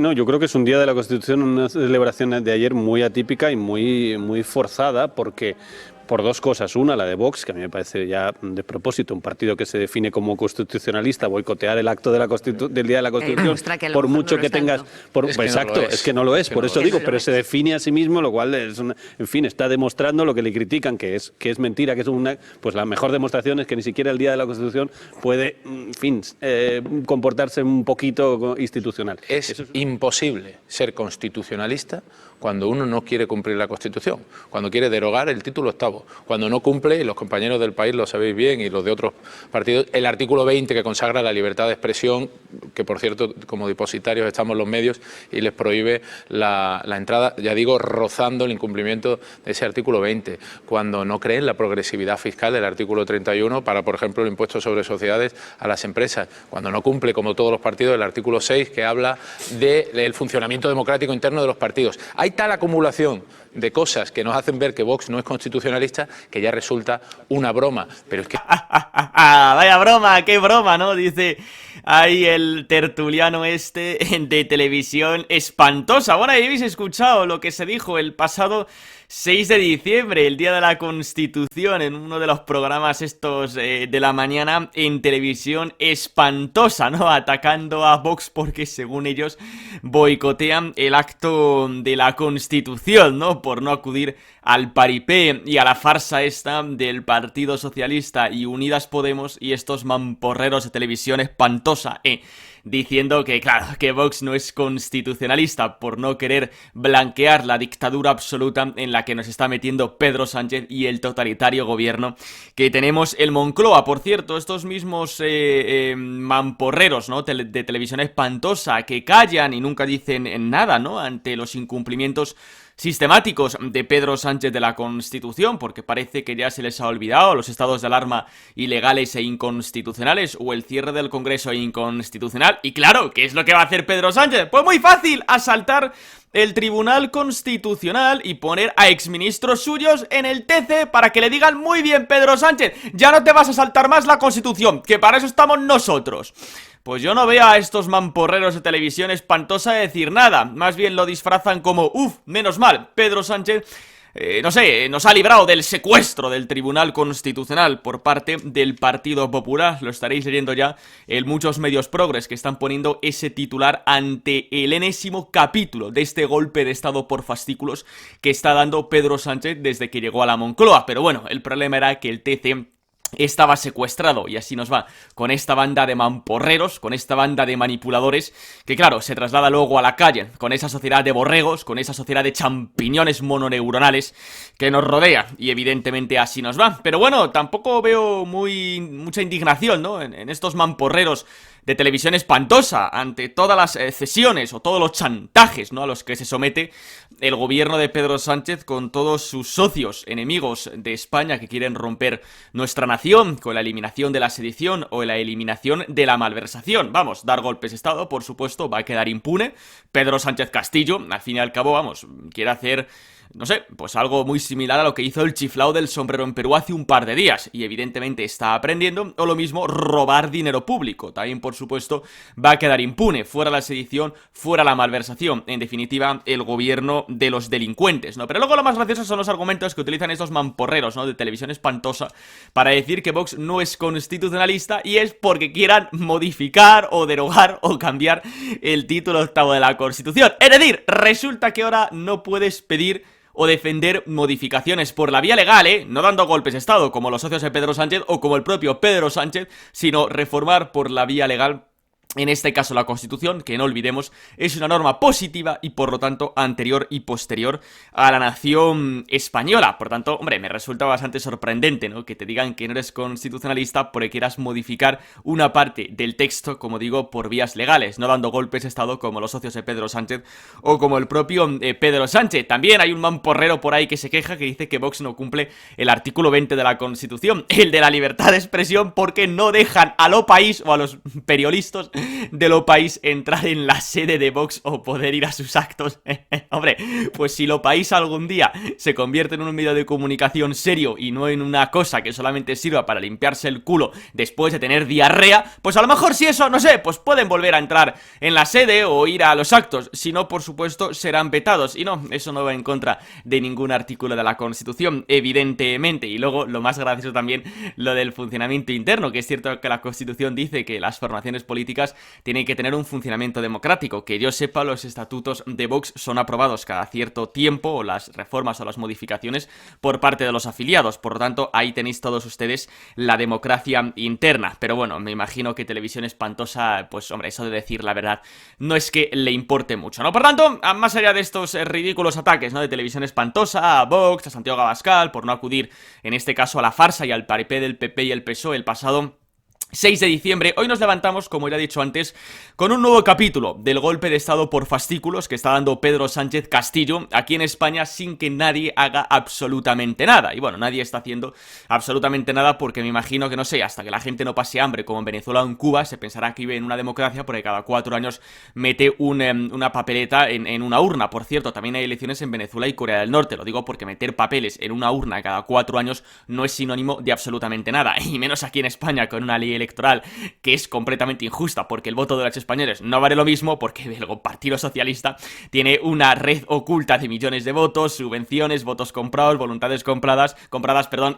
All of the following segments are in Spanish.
No, yo creo que es un día de la Constitución, una celebración de ayer muy atípica y muy forzada, porque por dos cosas. Una, la de Vox, que a mí me parece ya de propósito, un partido que se define como constitucionalista, boicotear el acto de del Día de la Constitución, por mucho que tengas... exacto, es que no lo es, por eso digo, pero se define a sí mismo, lo cual, en fin, está demostrando lo que le critican, que es mentira, que es pues la mejor demostración es que ni siquiera el Día de la Constitución puede, en fin, comportarse un poquito institucional. Es imposible ser constitucionalista cuando uno no quiere cumplir la Constitución, cuando quiere derogar el título octavo, cuando no cumple, y los compañeros del país lo sabéis bien, y los de otros partidos, el artículo 20 que consagra la libertad de expresión, que por cierto, como depositarios estamos los medios, y les prohíbe la entrada, ya digo, rozando el incumplimiento de ese artículo 20, cuando no creen la progresividad fiscal del artículo 31 para, por ejemplo, el impuesto sobre sociedades a las empresas, cuando no cumple, como todos los partidos, el artículo 6 que habla del funcionamiento democrático interno de los partidos. Hay tal acumulación de cosas que nos hacen ver que Vox no es constitucionalista que ya resulta una broma, pero es que... Vaya broma, qué broma, ¿no? Dice ahí el tertuliano este de Televisión Espantosa. Bueno, ahí habéis escuchado lo que se dijo el pasado 6 de diciembre, el Día de la Constitución, en uno de los programas estos de la mañana en Televisión Espantosa, ¿no? Atacando a Vox porque, según ellos, boicotean el acto de la Constitución, ¿no? Por no acudir al paripé y a la farsa esta del Partido Socialista y Unidas Podemos y estos mamporreros de Televisión Espantosa, diciendo que, claro, que Vox no es constitucionalista por no querer blanquear la dictadura absoluta en la que nos está metiendo Pedro Sánchez y el totalitario gobierno que tenemos en Moncloa. Por cierto, estos mismos mamporreros, ¿no? de Televisión Espantosa, que callan y nunca dicen nada, ¿no? Ante los incumplimientos sistemáticos de Pedro Sánchez de la Constitución, porque parece que ya se les ha olvidado los estados de alarma ilegales e inconstitucionales o el cierre del Congreso inconstitucional. Y claro, ¿qué es lo que va a hacer Pedro Sánchez? Pues muy fácil, asaltar el Tribunal Constitucional y poner a exministros suyos en el TC para que le digan: muy bien, Pedro Sánchez, ya no te vas a saltar más la Constitución, que para eso estamos nosotros. Pues yo no veo a estos mamporreros de Televisión Espantosa decir nada, más bien lo disfrazan como: menos mal, Pedro Sánchez, no sé, nos ha librado del secuestro del Tribunal Constitucional por parte del Partido Popular. Lo estaréis leyendo ya en muchos medios progres que están poniendo ese titular ante el enésimo capítulo de este golpe de estado por fascículos que está dando Pedro Sánchez desde que llegó a la Moncloa. Pero bueno, el problema era que el TC estaba secuestrado, y así nos va con esta banda de mamporreros, con esta banda de manipuladores, que claro, se traslada luego a la calle, con esa sociedad de borregos, con esa sociedad de champiñones mononeuronales que nos rodea, y evidentemente así nos va. Pero bueno, tampoco veo mucha indignación, ¿no? En estos mamporreros de Televisión Espantosa ante todas las cesiones o todos los chantajes, ¿no?, a los que se somete el gobierno de Pedro Sánchez con todos sus socios enemigos de España que quieren romper nuestra nación con la eliminación de la sedición o la eliminación de la malversación. Vamos, dar golpes de estado, por supuesto, va a quedar impune. Pedro Sánchez Castillo, al fin y al cabo, vamos, quiere hacer, no sé, pues algo muy similar a lo que hizo el chiflao del sombrero en Perú hace un par de días, y evidentemente está aprendiendo, o lo mismo, robar dinero público. También, por supuesto, va a quedar impune, fuera la sedición, fuera la malversación, en definitiva, el gobierno de los delincuentes, ¿no? Pero luego lo más gracioso son los argumentos que utilizan estos mamporreros, ¿no?, de Televisión Espantosa, para decir que Vox no es constitucionalista, y es porque quieran modificar o derogar o cambiar el título octavo de la Constitución. Es decir, resulta que ahora no puedes pedir o defender modificaciones por la vía legal, no dando golpes de estado como los socios de Pedro Sánchez o como el propio Pedro Sánchez, sino reformar por la vía legal, en este caso la Constitución, que no olvidemos es una norma positiva y por lo tanto anterior y posterior a la nación española. Por tanto, hombre, me resulta bastante sorprendente, ¿no?, que te digan que no eres constitucionalista porque quieras modificar una parte del texto, como digo, por vías legales, no dando golpes de estado como los socios de Pedro Sánchez o como el propio Pedro Sánchez. También hay un mamporrero por ahí que se queja, que dice que Vox no cumple el artículo 20 de la Constitución, el de la libertad de expresión, porque no dejan a lo país o a los periodistas de Lo País entrar en la sede de Vox o poder ir a sus actos. Hombre, pues si Lo País algún día se convierte en un medio de comunicación serio y no en una cosa que solamente sirva para limpiarse el culo después de tener diarrea, pues a lo mejor si eso, no sé, pues pueden volver a entrar en la sede o ir a los actos. Si no, por supuesto, serán vetados. Y no, eso no va en contra de ningún artículo de la Constitución, evidentemente. Y luego, lo más gracioso también, lo del funcionamiento interno, que es cierto que la Constitución dice que las formaciones políticas tienen que tener un funcionamiento democrático. Que yo sepa, los estatutos de Vox son aprobados cada cierto tiempo, o las reformas o las modificaciones, por parte de los afiliados. Por lo tanto, ahí tenéis todos ustedes la democracia interna. Pero bueno, me imagino que Televisión Espantosa, pues hombre, eso de decir la verdad no es que le importe mucho, ¿no? Por tanto, más allá de estos ridículos ataques, ¿no?, de Televisión Espantosa a Vox, a Santiago Abascal, por no acudir en este caso a la farsa y al paripé del PP y el PSOE el pasado 6 de diciembre, hoy nos levantamos, como ya he dicho antes, con un nuevo capítulo del golpe de estado por fascículos que está dando Pedro Sánchez Castillo aquí en España sin que nadie haga absolutamente nada. Y bueno, nadie está haciendo absolutamente nada porque me imagino que, no sé, hasta que la gente no pase hambre como en Venezuela o en Cuba, se pensará que vive en una democracia porque cada 4 años mete una papeleta en una urna. Por cierto, también hay elecciones en Venezuela y Corea del Norte. Lo digo porque meter papeles en una urna cada 4 años no es sinónimo de absolutamente nada. Y menos aquí en España con una ley electoral que es completamente injusta porque el voto de los españoles no vale lo mismo porque el Partido Socialista tiene una red oculta de millones de votos, subvenciones, votos comprados, voluntades compradas,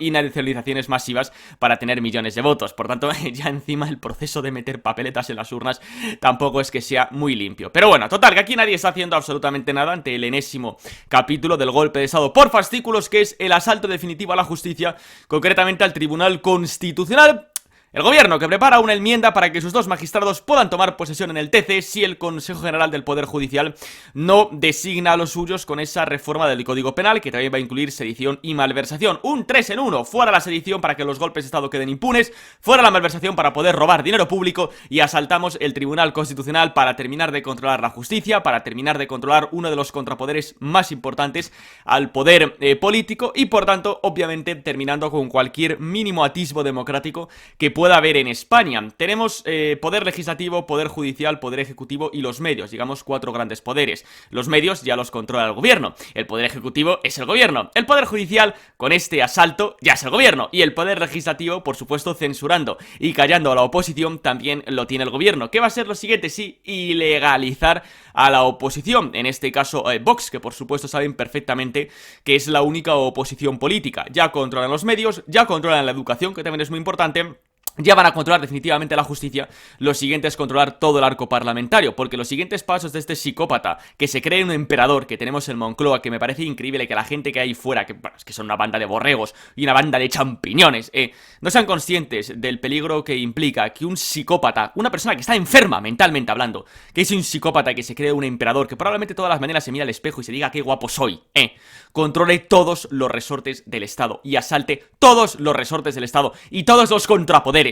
y nacionalizaciones masivas para tener millones de votos. Por tanto, ya encima el proceso de meter papeletas en las urnas tampoco es que sea muy limpio. Pero bueno, total, que aquí nadie está haciendo absolutamente nada ante el enésimo capítulo del golpe de estado por fascículos, que es el asalto definitivo a la justicia, concretamente al Tribunal Constitucional. El gobierno que prepara una enmienda para que sus 2 magistrados puedan tomar posesión en el TC si el Consejo General del Poder Judicial no designa a los suyos con esa reforma del Código Penal que también va a incluir sedición y malversación. Un 3 en 1, fuera la sedición para que los golpes de Estado queden impunes, fuera la malversación para poder robar dinero público y asaltamos el Tribunal Constitucional para terminar de controlar la justicia, para terminar de controlar uno de los contrapoderes más importantes al poder político y por tanto, obviamente, terminando con cualquier mínimo atisbo democrático que pueda haber en España. Tenemos poder legislativo, poder judicial, poder ejecutivo y los medios, digamos 4 grandes poderes. Los medios ya los controla el gobierno, el poder ejecutivo es el gobierno, el poder judicial con este asalto ya es el gobierno y el poder legislativo, por supuesto, censurando y callando a la oposición también lo tiene el gobierno. ¿Qué va a ser lo siguiente? Sí, ilegalizar a la oposición, en este caso Vox, que por supuesto saben perfectamente que es la única oposición política. Ya controlan los medios, ya controlan la educación, que también es muy importante. Ya van a controlar definitivamente la justicia. Lo siguiente es controlar todo el arco parlamentario, porque los siguientes pasos de este psicópata que se cree un emperador que tenemos en Moncloa, que me parece increíble que la gente que hay fuera, que, bueno, es que son una banda de borregos y una banda de champiñones, no sean conscientes del peligro que implica que un psicópata, una persona que está enferma mentalmente hablando, que es un psicópata que se cree un emperador, que probablemente todas las mañanas se mira al espejo y se diga qué guapo soy, controle todos los resortes del Estado y asalte todos los resortes del Estado y todos los contrapoderes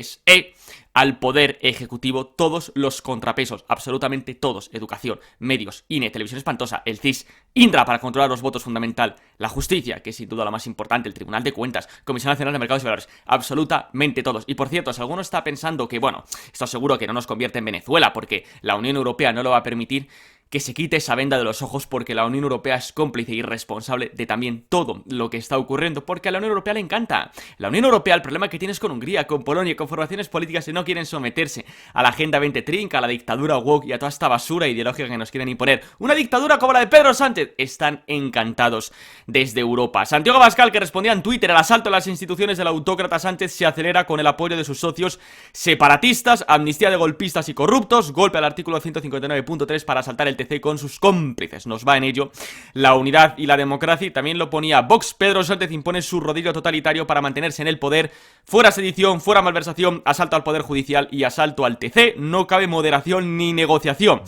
al poder ejecutivo, todos los contrapesos, absolutamente todos, educación, medios, INE, Televisión Espantosa, el CIS, Indra para controlar los votos fundamental, la justicia, que es sin duda la más importante, el Tribunal de Cuentas, Comisión Nacional de Mercados y Valores, absolutamente todos. Y por cierto, si alguno está pensando que, bueno, esto seguro que no nos convierte en Venezuela porque la Unión Europea no lo va a permitir, que se quite esa venda de los ojos porque la Unión Europea es cómplice y responsable de también todo lo que está ocurriendo, porque a la Unión Europea le encanta. La Unión Europea, el problema que tiene es con Hungría, con Polonia, con formaciones políticas que no quieren someterse a la Agenda 2030, a la dictadura woke y a toda esta basura ideológica que nos quieren imponer. Una dictadura como la de Pedro Sánchez. Están encantados desde Europa. Santiago Abascal, que respondía en Twitter al asalto a las instituciones del autócrata Sánchez, se acelera con el apoyo de sus socios separatistas, amnistía de golpistas y corruptos, golpe al artículo 159.3 para asaltar el TC con sus cómplices. Nos va en ello la unidad y la democracia. Y también lo ponía Vox. Pedro Sánchez impone su rodillo totalitario para mantenerse en el poder. Fuera sedición, fuera malversación, asalto al poder judicial y asalto al TC. No cabe moderación ni negociación.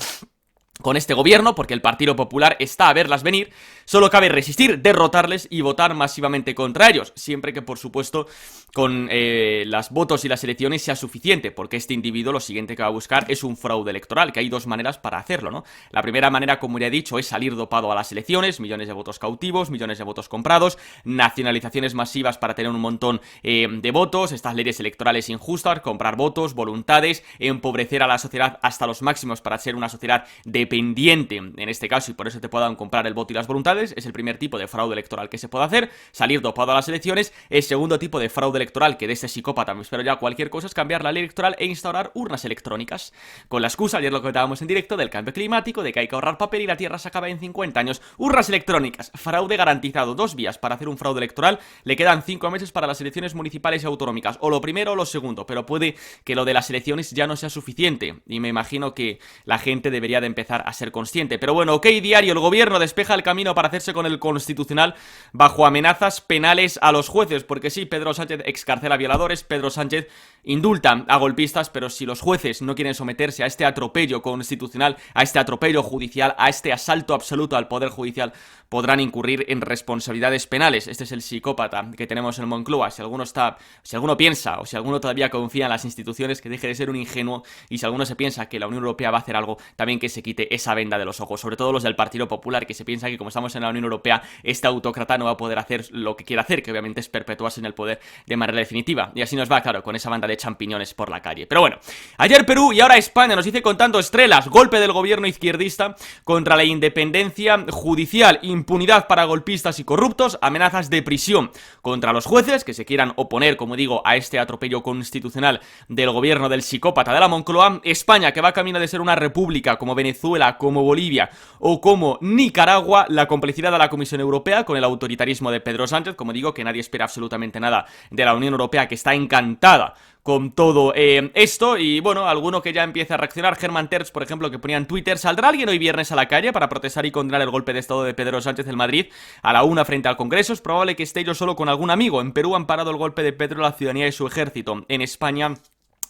con este gobierno, porque el Partido Popular está a verlas venir. Solo cabe resistir, derrotarles y votar masivamente contra ellos, siempre que, por supuesto, con los votos y las elecciones sea suficiente, porque este individuo lo siguiente que va a buscar es un fraude electoral, que hay dos maneras para hacerlo, ¿no? La primera manera, como ya he dicho, es salir dopado a las elecciones, millones de votos cautivos, millones de votos comprados, nacionalizaciones masivas para tener un montón de votos, estas leyes electorales injustas, comprar votos, voluntades, empobrecer a la sociedad hasta los máximos para ser una sociedad dependiente, en este caso, y por eso te puedan comprar el voto y las voluntades. Es el primer tipo de fraude electoral que se puede hacer, salir dopado a las elecciones. El segundo tipo de fraude electoral, que de este psicópata me espero ya cualquier cosa, es cambiar la ley electoral e instaurar urnas electrónicas, con la excusa, ayer lo comentábamos en directo, del cambio climático, de que hay que ahorrar papel y la tierra se acaba en 50 años. Urnas electrónicas, fraude garantizado, 2 vías para hacer un fraude electoral. Le quedan 5 meses para las elecciones municipales y autonómicas, o lo primero o lo segundo, pero puede que lo de las elecciones ya no sea suficiente, y me imagino que la gente debería de empezar a ser consciente. Pero bueno, ok, diario, el gobierno despeja el camino para hacerse con el Constitucional bajo amenazas penales a los jueces, porque sí, Pedro Sánchez excarcela violadores, Pedro Sánchez indulta a golpistas, pero si los jueces no quieren someterse a este atropello constitucional, a este atropello judicial, a este asalto absoluto al poder judicial, podrán incurrir en responsabilidades penales. Este es el psicópata que tenemos en Moncloa. Si alguno piensa, o si alguno todavía confía en las instituciones, que deje de ser un ingenuo, y si alguno se piensa que la Unión Europea va a hacer algo, también que se quite esa venda de los ojos, sobre todo los del Partido Popular, que se piensa que como estamos en la Unión Europea, este autócrata no va a poder hacer lo que quiere hacer, que obviamente es perpetuarse en el poder de manera definitiva. Y así nos va, claro, con esa banda de champiñones por la calle. Pero bueno, ayer Perú y ahora España nos dice contando estrelas, golpe del gobierno izquierdista contra la independencia judicial, impunidad para golpistas y corruptos, amenazas de prisión contra los jueces que se quieran oponer, como digo, a este atropello constitucional del gobierno del psicópata de la Moncloa. España, que va camino de ser una república como Venezuela, como Bolivia o como Nicaragua, la complicidad de la Comisión Europea con el autoritarismo de Pedro Sánchez, como digo, que nadie espera absolutamente nada de la Unión Europea, que está encantada con todo esto. Y bueno, alguno que ya empieza a reaccionar, Germán Terps, por ejemplo, que ponía en Twitter: ¿saldrá alguien hoy viernes a la calle para protestar y condenar el golpe de estado de Pedro Sánchez en Madrid a la 1 frente al Congreso? Es probable que esté yo solo con algún amigo. En Perú han parado el golpe de Pedro, la ciudadanía y su ejército. En España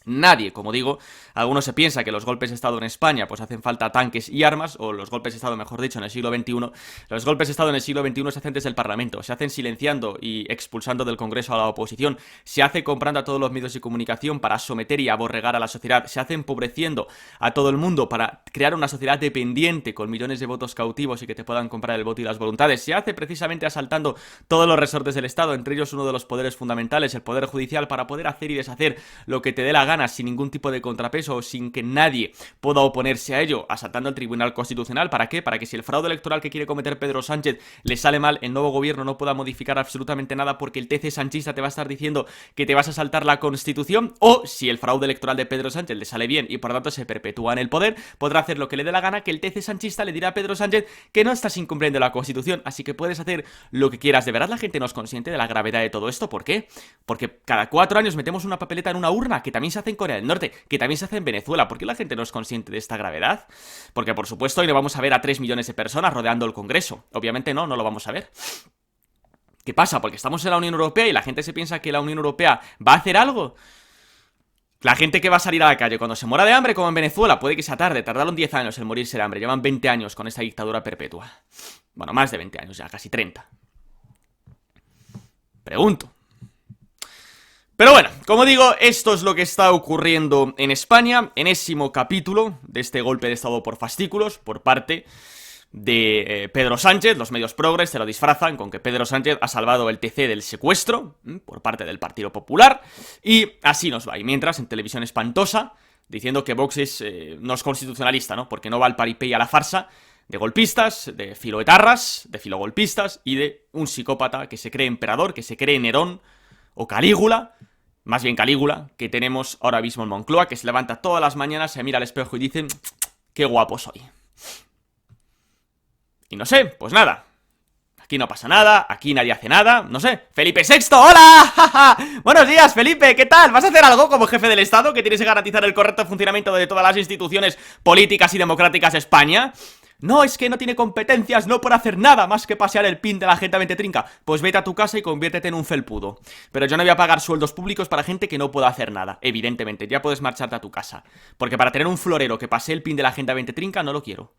nadie, como digo. Algunos se piensa que los golpes de estado en España pues hacen falta tanques y armas, o los golpes de estado, mejor dicho, en el siglo XXI. Los golpes de estado en el siglo XXI se hacen desde el Parlamento, se hacen silenciando y expulsando del Congreso a la oposición, se hace comprando a todos los medios de comunicación para someter y aborregar a la sociedad, se hace empobreciendo a todo el mundo para crear una sociedad dependiente con millones de votos cautivos y que te puedan comprar el voto y las voluntades, se hace precisamente asaltando todos los resortes del Estado, entre ellos uno de los poderes fundamentales, el Poder Judicial, para poder hacer y deshacer lo que te dé la gana sin ningún tipo de contrapeso o sin que nadie pueda oponerse a ello, asaltando al Tribunal Constitucional. ¿Para qué? Para que si el fraude electoral que quiere cometer Pedro Sánchez le sale mal, el nuevo gobierno no pueda modificar absolutamente nada, porque el TC sanchista te va a estar diciendo que te vas a saltar la Constitución. O si el fraude electoral de Pedro Sánchez le sale bien y por tanto se perpetúa en el poder, podrá hacer lo que le dé la gana, que el TC sanchista le dirá a Pedro Sánchez que no estás incumpliendo la Constitución, así que puedes hacer lo que quieras. ¿De verdad la gente no es consciente de la gravedad de todo esto? ¿Por qué? Porque cada 4 años metemos una papeleta en una urna, que también se hace en Corea del Norte, que también se hace en Venezuela. ¿Por qué la gente no es consciente de esta gravedad? Porque por supuesto hoy no vamos a ver a 3 millones de personas rodeando el Congreso. Obviamente no lo vamos a ver. ¿Qué pasa? Porque estamos en la Unión Europea y la gente se piensa que la Unión Europea va a hacer algo. La gente que va a salir a la calle cuando se muera de hambre, como en Venezuela, puede que sea tarde. Tardaron 10 años en morirse de hambre. Llevan 20 años con esta dictadura perpetua. Bueno, más de 20 años ya, casi 30. Pregunto. Pero bueno, como digo, esto es lo que está ocurriendo en España. Enésimo capítulo de este golpe de estado por fascículos por parte de Pedro Sánchez. Los medios progres se lo disfrazan con que Pedro Sánchez ha salvado el TC del secuestro por parte del Partido Popular. Y así nos va. Y mientras, en televisión espantosa, diciendo que Vox no es constitucionalista, ¿no? Porque no va al paripé y a la farsa de golpistas, de filoetarras, de filogolpistas y de un psicópata que se cree emperador, que se cree Nerón o Calígula. Más bien Calígula, que tenemos ahora mismo en Moncloa, que se levanta todas las mañanas, se mira al espejo y dice: qué guapo soy. Y no sé, pues nada. Aquí no pasa nada, aquí nadie hace nada, no sé. ¡Felipe VI! ¡Hola! Buenos días, Felipe, ¿qué tal? ¿Vas a hacer algo como jefe del Estado que tienes que garantizar el correcto funcionamiento de todas las instituciones políticas y democráticas de España? No, es que no tiene competencias, no puede hacer nada más que pasear el pin de la gente 20 trinca. Pues vete a tu casa y conviértete en un felpudo. Pero yo no voy a pagar sueldos públicos para gente que no pueda hacer nada, evidentemente. Ya puedes marcharte a tu casa. Porque para tener un florero que pasee el pin de la gente 20 trinca no lo quiero.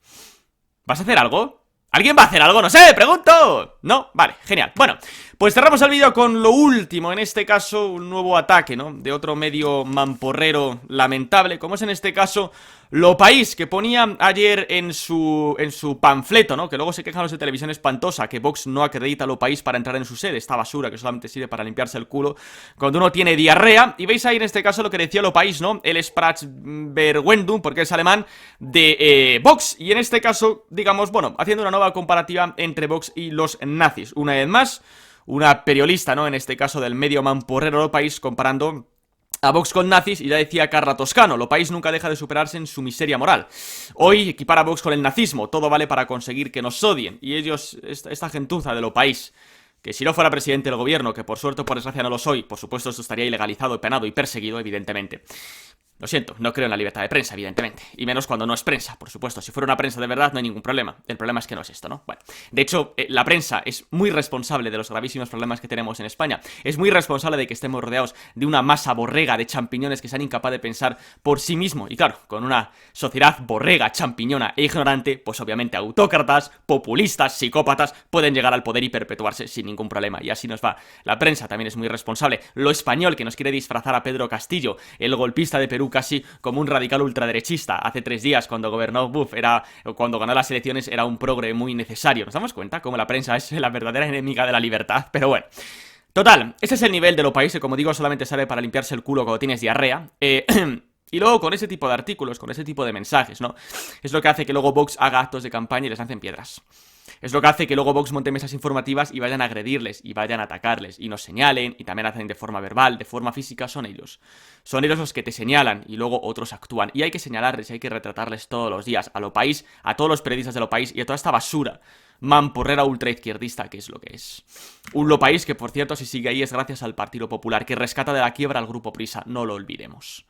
¿Vas a hacer algo? ¿Alguien va a hacer algo? No sé, pregunto. No, vale, genial. Bueno, pues cerramos el vídeo con lo último. En este caso, un nuevo ataque, ¿no? De otro medio mamporrero lamentable, como es en este caso Lo País, que ponía ayer en su panfleto, ¿no? Que luego se quejan los de Televisión Espantosa, que Vox no acredita Lo País para entrar en su sede. Esta basura que solamente sirve para limpiarse el culo cuando uno tiene diarrea. Y veis ahí en este caso lo que decía Lo País, ¿no? El Sprachverwendung, porque es alemán, de Vox. Y en este caso, digamos, bueno, haciendo una nueva comparativa entre Vox y los nazis. Una vez más, una periodista, ¿no? En este caso del medio mamporrero Lo País, comparando a Vox con nazis, y ya decía Carla Toscano, Lo País nunca deja de superarse en su miseria moral. Hoy equipara a Vox con el nazismo, todo vale para conseguir que nos odien. Y ellos, esta gentuza de Lo País, que si no fuera presidente del gobierno, que por suerte o por desgracia no lo soy, por supuesto esto estaría ilegalizado, penado y perseguido, evidentemente. Lo siento, no creo en la libertad de prensa, evidentemente. Y menos cuando no es prensa, por supuesto. Si fuera una prensa de verdad no hay ningún problema. El problema es que no es esto, ¿no? Bueno, de hecho, la prensa es muy responsable de los gravísimos problemas que tenemos en España. Es muy responsable de que estemos rodeados de una masa borrega de champiñones que sean incapaces de pensar por sí mismo. Y claro, con una sociedad borrega, champiñona e ignorante, pues obviamente autócratas, populistas, psicópatas pueden llegar al poder y perpetuarse sin ningún problema. Y así nos va. La prensa también es muy responsable. Lo español, que nos quiere disfrazar a Pedro Castillo, el golpista de Perú, casi como un radical ultraderechista. Hace 3 días, cuando gobernó cuando ganó las elecciones, era un progre muy necesario. ¿Nos damos cuenta cómo la prensa es la verdadera enemiga de la libertad? Pero bueno. Total, ese es el nivel de Lo País, que como digo, solamente sale para limpiarse el culo cuando tienes diarrea. Y luego con ese tipo de artículos, con ese tipo de mensajes, ¿no? Es lo que hace que luego Vox haga actos de campaña y les lancen piedras. Es lo que hace que luego Vox monte mesas informativas y vayan a agredirles, y vayan a atacarles, y nos señalen, y también hacen de forma verbal, de forma física, son ellos. Son ellos los que te señalan, y luego otros actúan. Y hay que señalarles, y hay que retratarles todos los días, a Lo País, a todos los periodistas de Lo País, y a toda esta basura mamporrera ultraizquierdista que es lo que es. Un Lo País que, por cierto, si sigue ahí es gracias al Partido Popular, que rescata de la quiebra al Grupo Prisa, no lo olvidemos.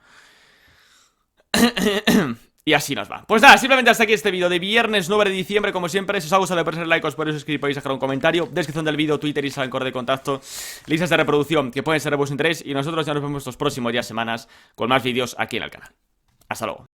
Y así nos va. Pues nada, simplemente hasta aquí este vídeo de viernes 9 de diciembre. Como siempre, si os ha gustado, podéis hacer like, os podéis suscribir, podéis dejar un comentario, descripción del vídeo, Twitter, Instagram, correo de contacto, listas de reproducción que pueden ser de vuestro interés. Y nosotros ya nos vemos estos próximos días, semanas, con más vídeos aquí en el canal. Hasta luego.